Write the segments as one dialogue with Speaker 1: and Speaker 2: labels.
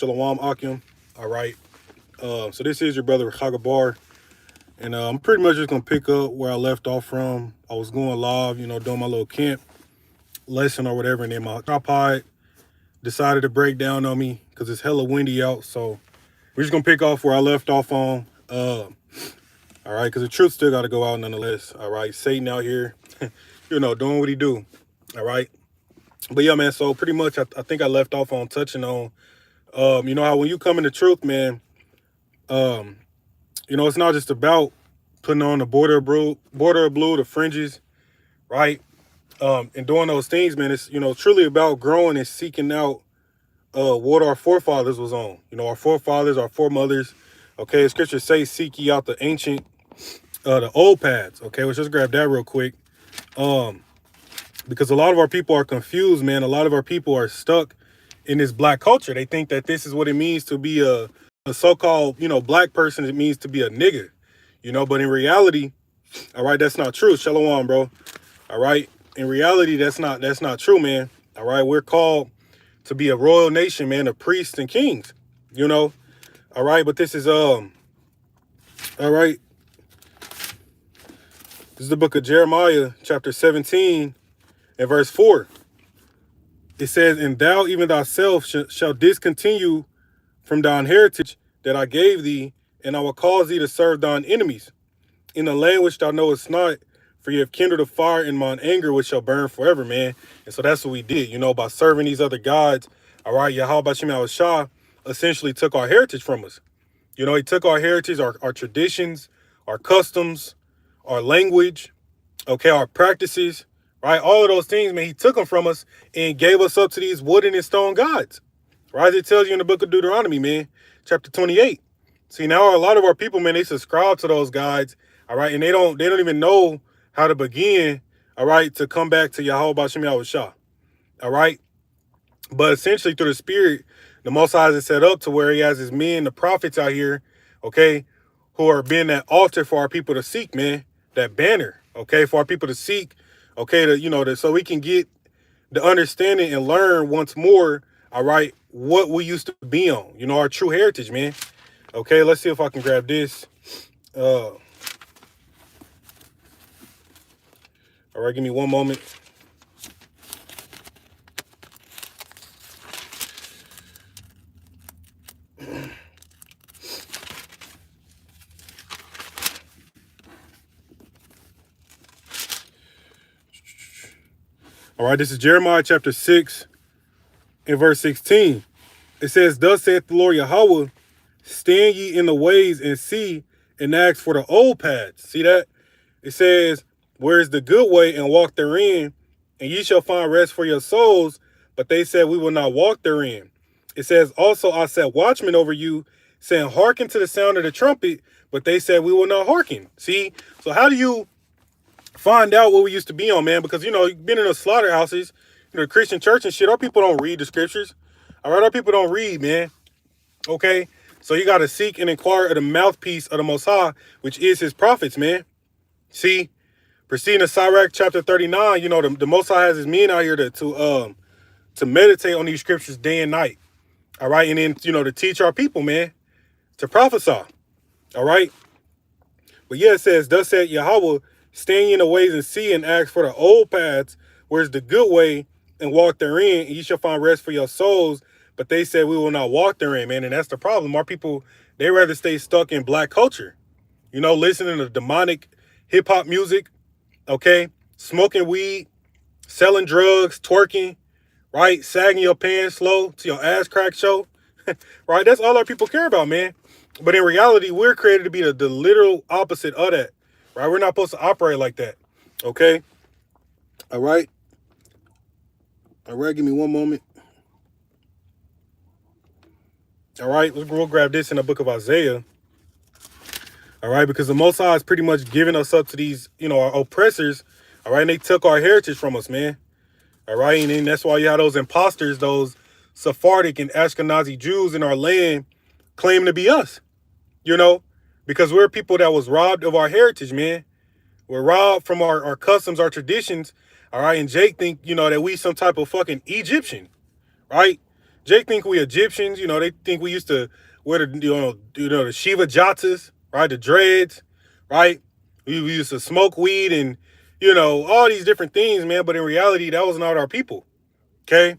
Speaker 1: Shalom Akim. All right. So this is your brother Hagabar. And I'm pretty much just going to pick up where I left off from. I was going live, doing my little camp lesson or whatever. And then my tripod decided to break down on me because it's hella windy out. So we're just going to pick off where I left off on. All right. Because the truth still got to go out nonetheless. All right. Satan out here, doing what he do. All right. But yeah, man. So pretty much I think I left off on touching on, how when you come into truth, man, it's not just about putting on the border of blue, the fringes, right? And doing those things, man. It's truly about growing and seeking out what our forefathers was on. Our forefathers, our foremothers. Okay, scriptures say, "Seek ye out the ancient, the old paths." Okay, let's just grab that real quick, because a lot of our people are confused, man. A lot of our people are stuck in this black culture. They think that this is what it means to be a so-called, black person. It means to be a nigga, but in reality, all right, that's not true. Shalom, bro. All right. In reality, that's not true, man. All right. We're called to be a royal nation, man, of priests and kings, all right. But this is, all right. This is the book of Jeremiah, chapter 17 and verse 4. It says, "And thou even thyself shall discontinue from thine heritage that I gave thee, and I will cause thee to serve thine enemies in the land which thou knowest not, for you have kindled a fire in mine anger, which shall burn forever," man. And so that's what we did, by serving these other gods. All right, Yahweh Shem Shah essentially took our heritage from us. He took our heritage, our traditions, our customs, our language, okay, our practices, right? All of those things, man, he took them from us and gave us up to these wooden and stone gods, right? As it tells you in the book of Deuteronomy, man, chapter 28. See, now a lot of our people, man, they subscribe to those gods, all right, and they don't even know how to begin, all right, to come back to Yahweh Shem Shah, all right? But essentially through the Spirit, the Most High is set up to where he has his men, the prophets out here, okay, who are being that altar for our people to seek, man, that banner, okay, for our people to seek, okay, so we can get the understanding and learn once more, all right, what we used to be on, our true heritage, man. Okay, let's see if I can grab this. All right, give me one moment. All right, this is Jeremiah chapter 6 and verse 16. It says, "Thus saith the Lord Yahweh, stand ye in the ways and see and ask for the old paths." See that? It says, "Where is the good way, and walk therein, and ye shall find rest for your souls." But they said, "We will not walk therein." It says, "Also I set watchmen over you, saying, hearken to the sound of the trumpet." But they said, "We will not hearken." See? So how do you find out what we used to be on, man? Because, you've been in the slaughterhouses, the Christian church and shit. Our people don't read the scriptures. All right, our people don't read, man. Okay? So you got to seek and inquire of the mouthpiece of the Most High, which is his prophets, man. See? Proceeding to Sirach chapter 39, the Most High has his men out here to meditate on these scriptures day and night. All right? And then, to teach our people, man, to prophesy. All right? But yeah, it says, "Thus said Yahweh, stand ye in the ways and see and ask for the old paths, where's the good way, and walk therein, and ye shall find rest for your souls." But they said, "We will not walk therein," man. And that's the problem. Our people, they rather stay stuck in black culture, listening to demonic hip hop music, okay, smoking weed, selling drugs, twerking, right, sagging your pants slow to your ass crack show, right? That's all our people care about, man. But in reality, we're created to be the literal opposite of that, right? We're not supposed to operate like that, okay? All right. All right, give me one moment. All right, we'll grab this in the book of Isaiah. All right, because the Most High is pretty much giving us up to these, our oppressors. All right, and they took our heritage from us, man. All right, and then that's why you have those imposters, those Sephardic and Ashkenazi Jews in our land claiming to be us, because we're people that was robbed of our heritage, man. We're robbed from our customs, our traditions. All right, and Jake think, that we some type of fucking Egyptian, right? Jake think we Egyptians. They think we used to wear the Shiva jatas, right? The dreads, right? We used to smoke weed and all these different things, man. But in reality, that was not our people. Okay.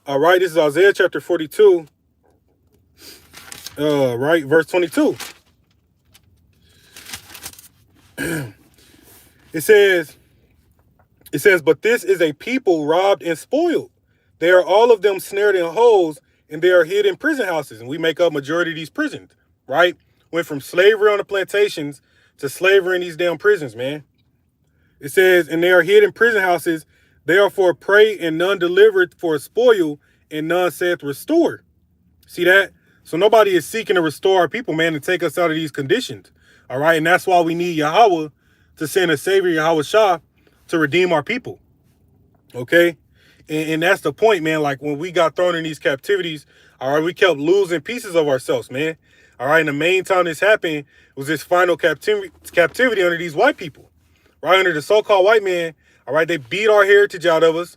Speaker 1: All right. This is Isaiah chapter 42, right, verse 22. It says, but this is a people robbed and spoiled. They are all of them snared in holes, and they are hid in prison houses. And we make up majority of these prisons, right? Went from slavery on the plantations to slavery in these damn prisons, man. It says, and they are hid in prison houses. They are for prey, and none delivered for a spoil, and none saith restore. See that? So nobody is seeking to restore our people, man, and take us out of these conditions. All right. And that's why we need Yahweh to send a savior, Yahweh Shah, to redeem our people. Okay. And that's the point, man. Like when we got thrown in these captivities, all right, we kept losing pieces of ourselves, man. All right. And the main time this happened was this final captivity under these white people, right? Under the so-called white man. All right. They beat our heritage out of us,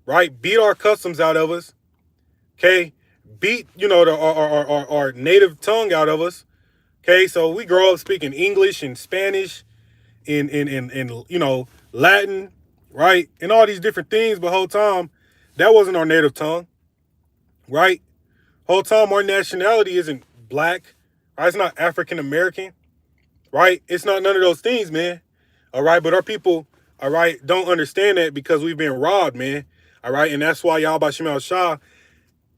Speaker 1: right? Beat our customs out of us. Okay. Beat, our native tongue out of us. Okay. So we grow up speaking English and Spanish and Latin, right? And all these different things, but whole time, that wasn't our native tongue, right? Whole time, our nationality isn't black, right? It's not African American, right? It's not none of those things, man. All right, but our people, all right, don't understand that because we've been robbed, man. All right, and that's why Yahweh Shem Shah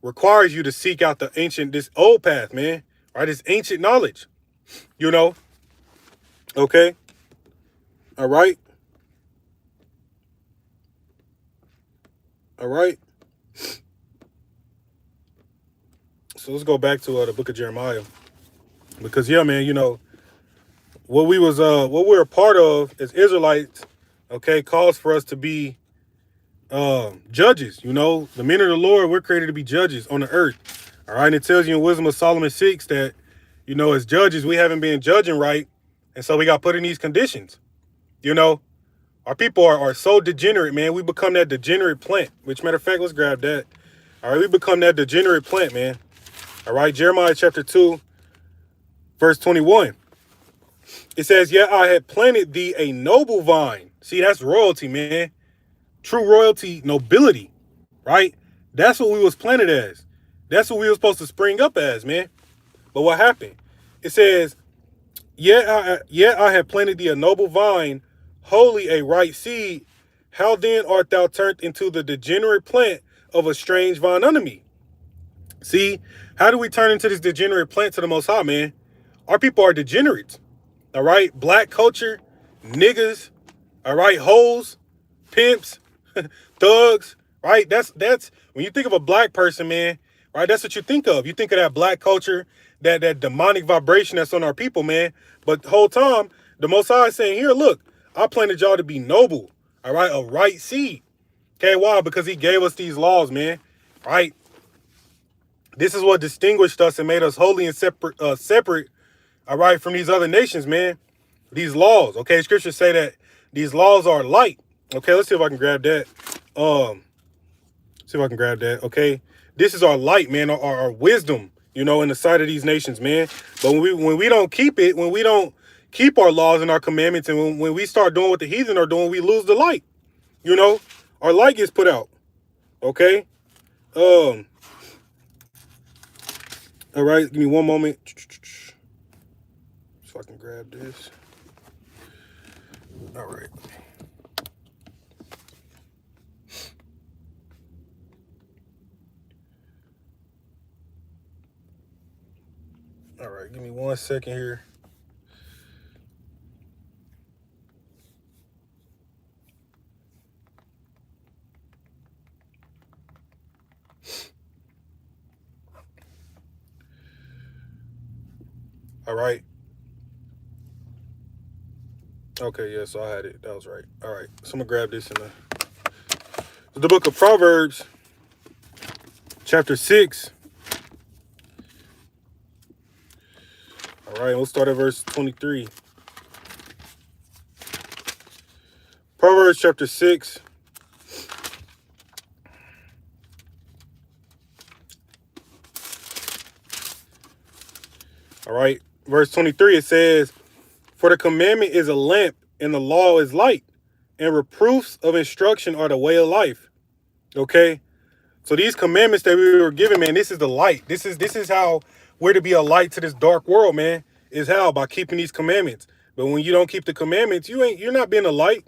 Speaker 1: requires you to seek out this old path, man. Right, this ancient knowledge, Okay. All right. All right. So let's go back to the book of Jeremiah, because yeah, man, what we we're a part of as Israelites, okay, calls for us to be judges. The men of the Lord, we're created to be judges on the earth. All right, and it tells you in Wisdom of Solomon 6 that as judges we haven't been judging right, and so we got put in these conditions. Our people are so degenerate, man. We become that degenerate plant. Which, matter of fact, let's grab that. All right, we become that degenerate plant, man. All right, Jeremiah chapter 2, verse 21. It says, "Yeah, I had planted thee a noble vine." See, that's royalty, man. True royalty, nobility, right? That's what we was planted as. That's what we were supposed to spring up as, man. But what happened? It says, "Yeah, I have planted thee a noble vine, wholly a right seed. How then art thou turned into the degenerate plant of a strange vine unto me?" See, how do we turn into this degenerate plant to the Most High, man? Our people are degenerates. All right, black culture, niggas, all right, hoes, pimps, thugs, right? That's when you think of a black person, man, right? That's what you think of. You think of that black culture, that demonic vibration that's on our people, man. But the whole time, the Most High is saying, here, look, I planted y'all to be noble, all right, a right seed. Okay, why? Because he gave us these laws, man, right? This is what distinguished us and made us holy and separate, all right, from these other nations, man. These laws, okay? Scriptures say that these laws are light. Okay, let's see if I can grab that. Okay, this is our light, man, our wisdom, in the sight of these nations, man. But when we don't keep it, when we don't keep our laws and our commandments, and when we start doing what the heathen are doing, we lose the light. Our light gets put out. Okay. All right, give me one moment. So I can grab this. All right. All right, give me 1 second here. All right. Okay, yeah, so I had it. That was right. All right, so I'm going to grab this in the book of Proverbs, chapter 6. All right, we'll start at verse 23. Proverbs chapter 6. All right. Verse 23, it says, for the commandment is a lamp and the law is light, and reproofs of instruction are the way of life. Okay. So these commandments that we were given, man, this is the light. This is how we're to be a light to this dark world, man. Is how by keeping these commandments. But when you don't keep the commandments, you're not being a light.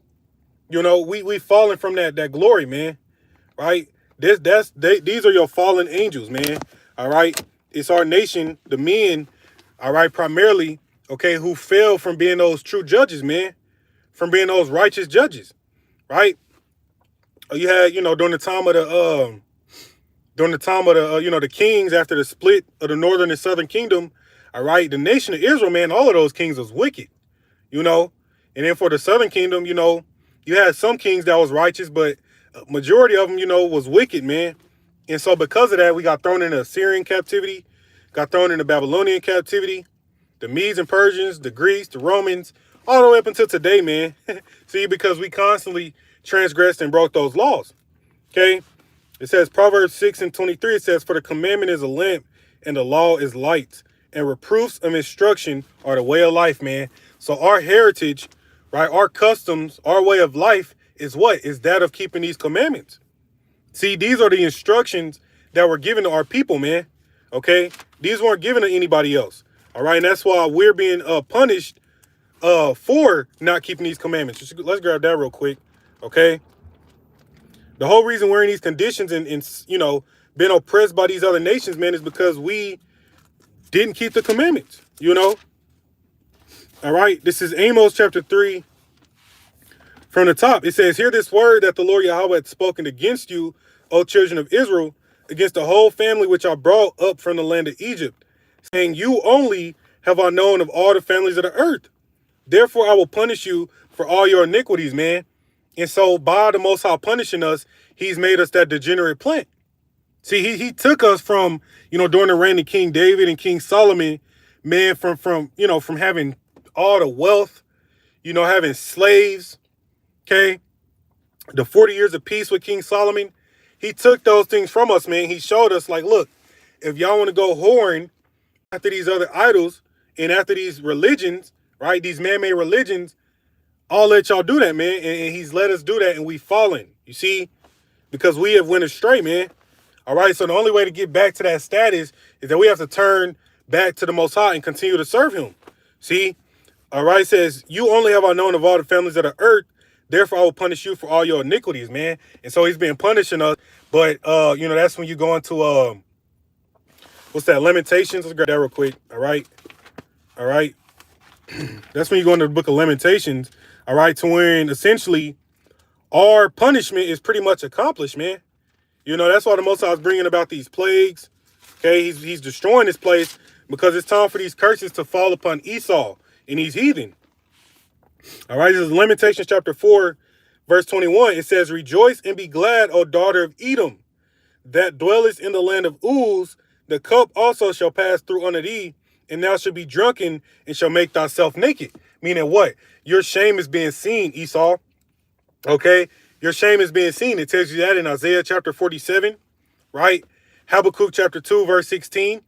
Speaker 1: You know, we fallen from that glory, man. Right? These are your fallen angels, man. All right. It's our nation, the men, all right, primarily, okay, who fell from being those true judges, man, from being those righteous judges, right? You had, during the time of the kings after the split of the northern and southern kingdom, all right, the nation of Israel, man, all of those kings was wicked, you know, and then for the southern kingdom, you had some kings that was righteous, but a majority of them, was wicked, man. And so because of that, we got thrown into Assyrian captivity, got thrown into Babylonian captivity, the Medes and Persians, the Greeks, the Romans, all the way up until today, man. See, because we constantly transgressed and broke those laws. Okay. It says Proverbs 6:23, it says, for the commandment is a lamp and the law is light, and reproofs of instruction are the way of life, man. So our heritage, right, our customs, our way of life is what? Is that of keeping these commandments. See, these are the instructions that were given to our people, man. Okay. These weren't given to anybody else. All right. And that's why we're being punished for not keeping these commandments. Let's grab that real quick. Okay. The whole reason we're in these conditions and being oppressed by these other nations, man, is because we didn't keep the commandments, All right. This is Amos chapter 3 from the top. It says, hear this word that the Lord Yahweh had spoken against you, O children of Israel, against the whole family which I brought up from the land of Egypt, saying, you only have I known of all the families of the earth. Therefore, I will punish you for all your iniquities, man. And so by the Most High punishing us, he's made us that degenerate plant. See, he took us from, during the reign of King David and King Solomon, man, from having all the wealth, having slaves, okay, the 40 years of peace with King Solomon. He took those things from us, man. He showed us, like, look, if y'all want to go whoring after these other idols and after these religions, right, these man-made religions, I'll let y'all do that, man. And he's let us do that, and we've fallen, you see, because we have went astray, man. All right, so the only way to get back to that status is that we have to turn back to the Most High and continue to serve him. See, all right, it says, you only have I known of all the families of the earth, therefore I will punish you for all your iniquities, man. And so he's been punishing us, but, that's when you go into, what's that, Lamentations? Let's grab that real quick, all right? All right. That's when you go into the book of Lamentations, all right, to when essentially our punishment is pretty much accomplished, man. That's why the Most High is bringing about these plagues. Okay, he's destroying this place because it's time for these curses to fall upon Esau and these heathen. All right, this is Lamentations chapter 4, verse 21. It says, rejoice and be glad, O daughter of Edom, that dwellest in the land of Uz. The cup also shall pass through unto thee, and thou shalt be drunken and shall make thyself naked. Meaning what? Your shame is being seen, Esau. Okay? Your shame is being seen. It tells you that in Isaiah chapter 47, right? Habakkuk chapter 2, verse 16.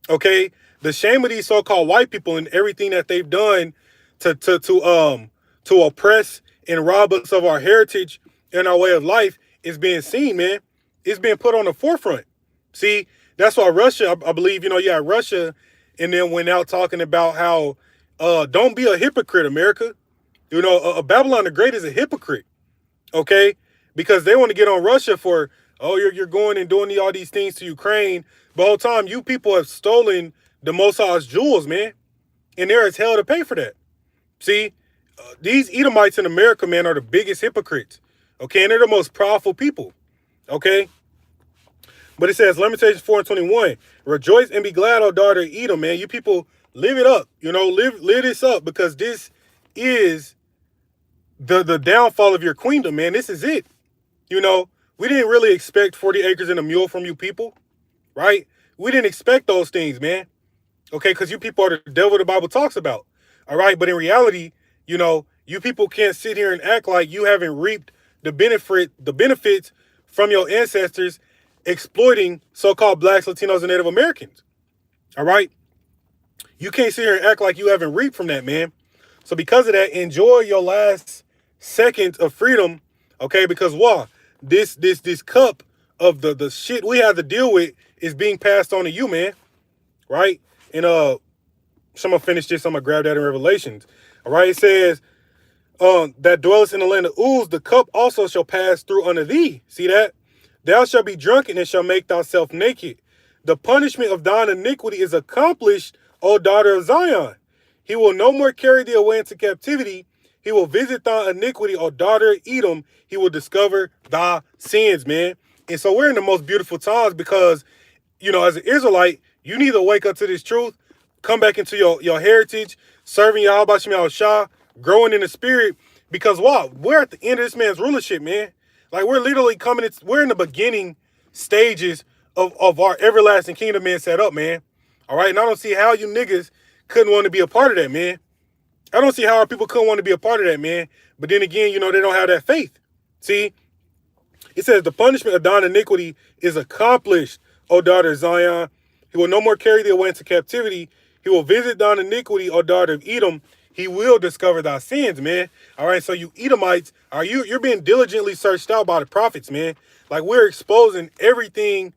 Speaker 1: Okay? The shame of these so-called white people and everything that they've done to oppress and rob us of our heritage and our way of life is being seen, man. It's being put on the forefront. See, that's why Russia, I believe, Russia and then went out talking about how don't be a hypocrite, America. Babylon the Great is a hypocrite. Okay, because they want to get on Russia for, oh, you're going and doing all these things to Ukraine. The whole time you people have stolen the Most High's jewels, man. And there is hell to pay for that. See, these Edomites in America, man, are the biggest hypocrites. Okay, and they're the most powerful people. Okay. But it says, Lamentations 4:21, rejoice and be glad, O daughter of Edom, man. You people live it up, live this up, because this is the downfall of your queendom, man. This is it. We didn't really expect 40 acres and a mule from you people, right? We didn't expect those things, man. Okay, because you people are the devil the Bible talks about. All right, but in reality, you people can't sit here and act like you haven't reaped the benefits from your ancestors exploiting so-called blacks, Latinos, and Native Americans. All right. You can't sit here and act like you haven't reaped from that, man. So because of that, enjoy your last seconds of freedom, okay? Because what? This cup of the shit we have to deal with is being passed on to you, man. Right? And so I'm gonna finish this. I'm gonna grab that in Revelations. All right, it says, that dwellest in the land of Uz, the cup also shall pass through unto thee. See that? Thou shalt be drunken and shall make thyself naked. The punishment of thine iniquity is accomplished, O daughter of Zion. He will no more carry thee away into captivity. He will visit thy iniquity, O daughter of Edom. He will discover thy sins, man. And so we're in the most beautiful times because, you know, as an Israelite, you need to wake up to this truth, come back into your heritage, serving Yahweh Shem Shah, growing in the spirit. Because what? We're at the end of this man's rulership, man. Like, we're literally we're in the beginning stages of our everlasting kingdom, man, set up, man. All right. And I don't see how you niggas couldn't want to be a part of that, man. I don't see how our people couldn't want to be a part of that, man. But then again, you know, they don't have that faith. See, it says the punishment of thine iniquity is accomplished, O daughter of Zion. He will no more carry thee away into captivity. He will visit thine iniquity, O daughter of Edom. He will discover thy sins, man. All right, so you Edomites, you're being diligently searched out by the prophets, man. Like, we're exposing everything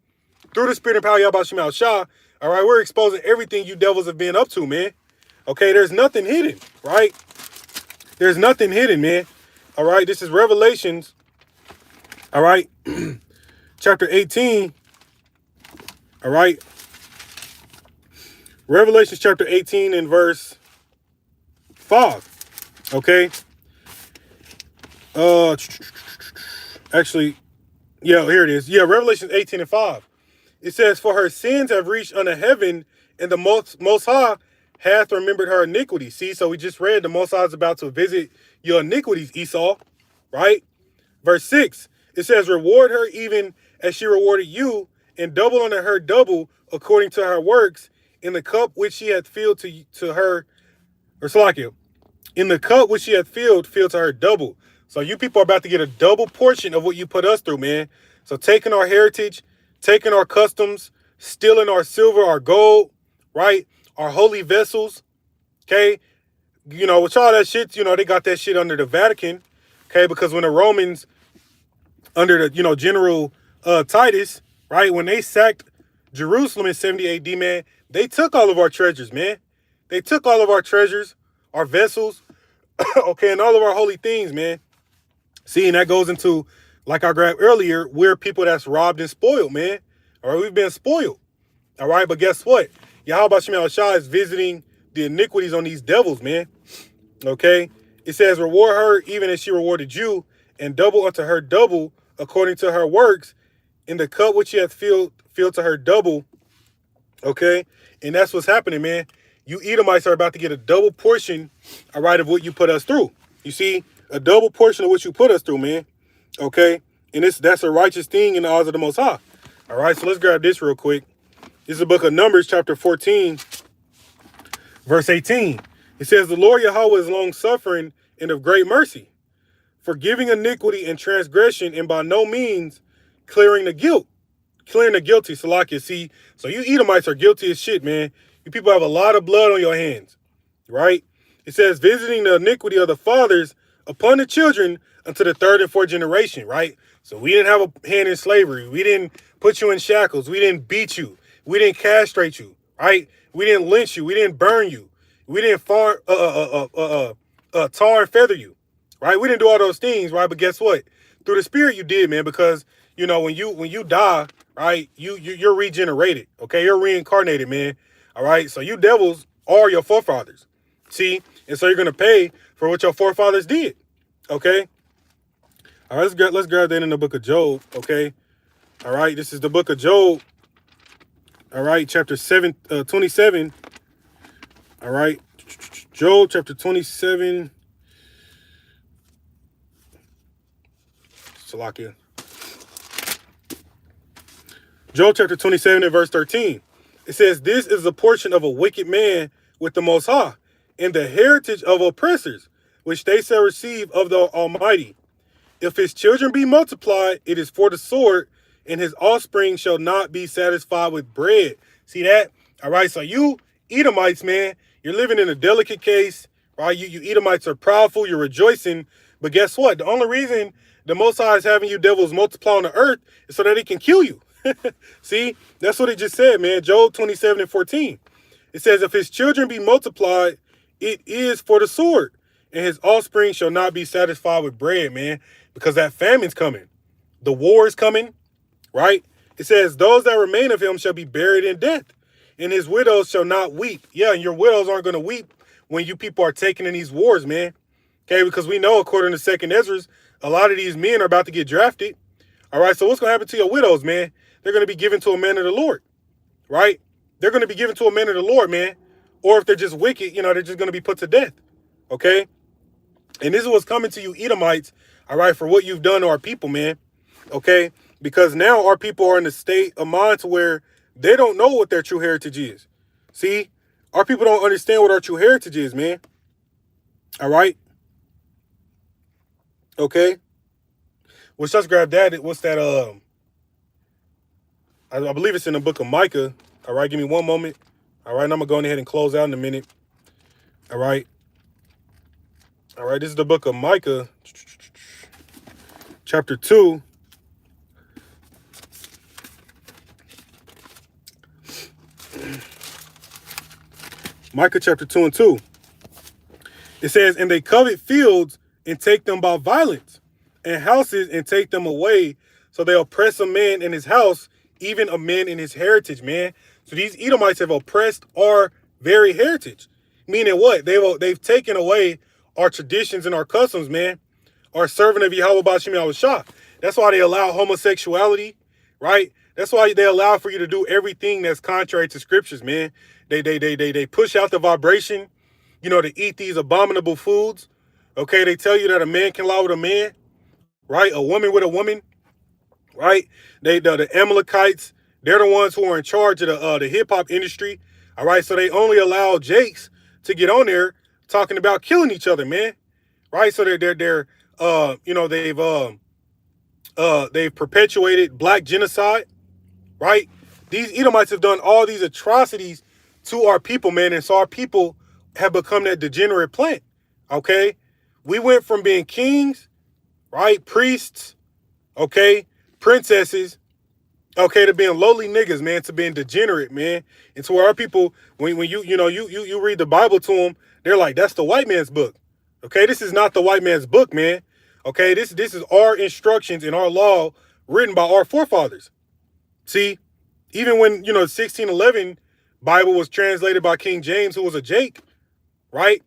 Speaker 1: through the spirit and power of Yahweh Shem Shah. All right, we're exposing everything you devils have been up to, man. Okay, there's nothing hidden, right? There's nothing hidden, man. All right, this is Revelations. All right, chapter 18. All right, Revelations chapter 18 and verse 5. Okay. Actually, yeah, here it is. Yeah, Revelation 18 and 5. It says, for her sins have reached unto heaven, and the most High hath remembered her iniquity. See, so we just read the Most High is about to visit your iniquities, Esau, right? Verse 6, it says, reward her even as she rewarded you, and double unto her double according to her works, in the cup which she hath filled to her, or Salakia, in the cup which she hath filled to her double. So you people are about to get a double portion of what you put us through, man. So taking our heritage, taking our customs, stealing our silver, our gold, right? Our holy vessels, okay? You know, with all that shit, you know, they got that shit under the Vatican, okay? Because when the Romans, under the, you know, General Titus, right? When they sacked Jerusalem in 70 AD, man, they took all of our treasures, man. They took all of our treasures, our vessels, okay, and all of our holy things, man. See, and that goes into, like I grabbed earlier, we're people that's robbed and spoiled, man. All right, we've been spoiled. All right, but guess what? Yahweh Shem Shah is visiting the iniquities on these devils, man. Okay, it says, reward her even as she rewarded you, and double unto her double according to her works, in the cup which she hath filled to her double. Okay, and that's what's happening, man. You Edomites are about to get a double portion, all right, of what you put us through. You see, a double portion of what you put us through, man. Okay, and that's a righteous thing in the eyes of the Most High. All right, so let's grab this real quick. This is the book of Numbers, chapter 14, verse 18. It says, the Lord Yahweh is long-suffering and of great mercy, forgiving iniquity and transgression, and by no means clearing the guilty. Salakia. See, so you Edomites are guilty as shit, man. You people have a lot of blood on your hands, right? It says, visiting the iniquity of the fathers upon the children unto the third and fourth generation, right? So we didn't have a hand in slavery. We didn't put you in shackles. We didn't beat you. We didn't castrate you, right? We didn't lynch you. We didn't burn you. We didn't tar and feather you, right? We didn't do all those things, right? But guess what? Through the spirit you did, man, because, you know, when you die, right, you're regenerated, okay? You're reincarnated, man, all right? So you devils are your forefathers, see? And so you're going to pay for what your forefathers did, okay? All right, let's grab that in the book of Job, okay? All right, this is the book of Job, all right, chapter 27, all right? Job chapter 27, Salakia. Job chapter 27 and verse 13. It says, this is the portion of a wicked man with the Most High, and the heritage of oppressors, which they shall receive of the Almighty. If his children be multiplied, it is for the sword, and his offspring shall not be satisfied with bread. See that? All right, so you Edomites, man, you're living in a delicate case, right? You Edomites are proudful, you're rejoicing. But guess what? The only reason the Most High is having you devils multiply on the earth is so that he can kill you. See, that's what it just said, man. Job 27:14. It says, if his children be multiplied, it is for the sword, and his offspring shall not be satisfied with bread, man, because that famine's coming. The war is coming, right? It says, those that remain of him shall be buried in death, and his widows shall not weep. Yeah, and your widows aren't going to weep when you people are taking in these wars, man. Okay, because we know, according to 2nd Ezra, a lot of these men are about to get drafted. All right, so what's going to happen to your widows, man? They're going to be given to a man of the Lord, right? They're going to be given to a man of the Lord, man. Or if they're just wicked, they're just going to be put to death, okay? And this is what's coming to you, Edomites, all right, for what you've done to our people, man, okay? Because now our people are in a state of mind to where they don't know what their true heritage is. See, our people don't understand what our true heritage is, man, all right? Okay? Well, let's grab that. What's that? I believe it's in the book of Micah. All right, give me one moment. All right, and I'm going to go ahead and close out in a minute. All right. All right, this is the book of Micah, chapter 2. Micah chapter 2 and 2. It says, and they covet fields and take them by violence, and houses and take them away. So they oppress a man in his house, even a man in his heritage, man. So these Edomites have oppressed our very heritage. Meaning what? They've taken away our traditions and our customs, man. Our servant of Yahweh Bashim Yahushua. That's why they allow homosexuality, right? That's why they allow for you to do everything that's contrary to scriptures, man. They push out the vibration, to eat these abominable foods. Okay, they tell you that a man can lie with a man, right? A woman with a woman, right? The Amalekites, they're the ones who are in charge of the hip hop industry. All right, so they only allow Jakes to get on there talking about killing each other, man. Right? So they've perpetuated black genocide, right? These Edomites have done all these atrocities to our people, man, and so our people have become that degenerate plant. Okay? We went from being kings, right? Priests, okay, princesses, okay, to being lowly niggas, man, to being degenerate, man. And to where our people, when you read the Bible to them, they're like, that's the white man's book. Okay, this is not the white man's book, man. Okay, this is our instructions and our law written by our forefathers. See, even when, 1611 Bible was translated by King James, who was a Jake, right?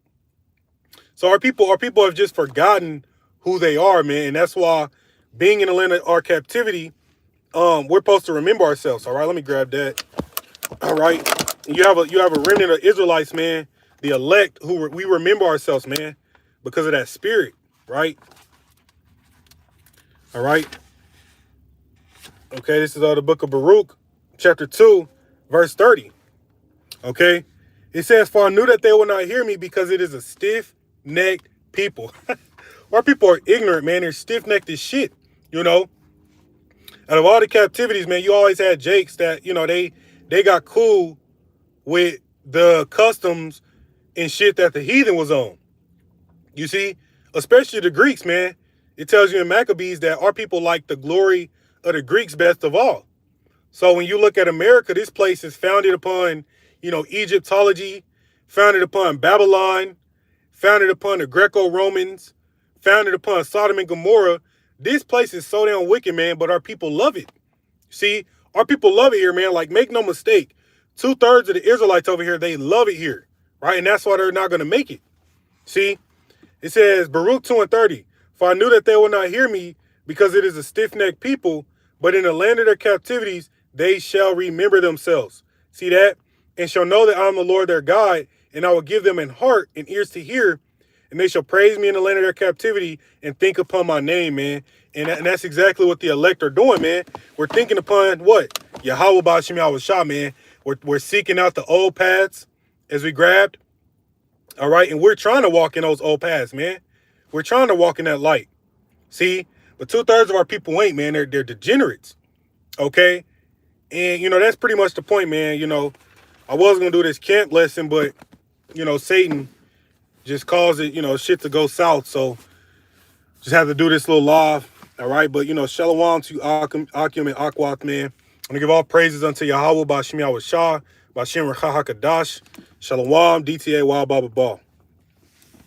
Speaker 1: So our people have just forgotten who they are, man. And that's why being in the land of our captivity, we're supposed to remember ourselves. All right, let me grab that. All right. You have a remnant of Israelites, man, the elect, who we remember ourselves, man, because of that spirit, right? All right. Okay, this is the book of Baruch, chapter 2, verse 30. Okay. It says, for I knew that they will not hear me because it is a stiff-necked people. Our people are ignorant, man. They're stiff-necked as shit, Out of all the captivities, man, you always had Jakes that, they got cool with the customs and shit that the heathen was on. You see, especially the Greeks, man. It tells you in Maccabees that our people like the glory of the Greeks best of all. So when you look at America, this place is founded upon, Egyptology, founded upon Babylon, founded upon the Greco-Romans, founded upon Sodom and Gomorrah. This place is so damn wicked, man, but our people love it. See, our people love it here, man. Like, make no mistake. 2/3 of the Israelites over here, they love it here, right? And that's why they're not going to make it. See, it says, Baruch 2 and 30, for I knew that they will not hear me because it is a stiff-necked people, but in the land of their captivities, they shall remember themselves. See that? And shall know that I am the Lord their God, and I will give them an heart and ears to hear, and they shall praise me in the land of their captivity and think upon my name, man. And that's exactly what the elect are doing, man. We're thinking upon what? Yahweh Bashim Yahushua, man. We're seeking out the old paths as we grabbed. All right. And we're trying to walk in those old paths, man. We're trying to walk in that light. See, but 2/3 of our people ain't, man. They're degenerates. Okay. And, that's pretty much the point, man. I was going to do this camp lesson, but, you know, Satan just caused it, you know, shit to go south. So just had to do this little live. All right. But, you know, shalom to Akim and Akwat, man. I'm going to give all praises unto Yahweh by Shem Yahweh Shah, by Shem Rachah HaKadash. Shalom, DTA, Wild Baba Ball.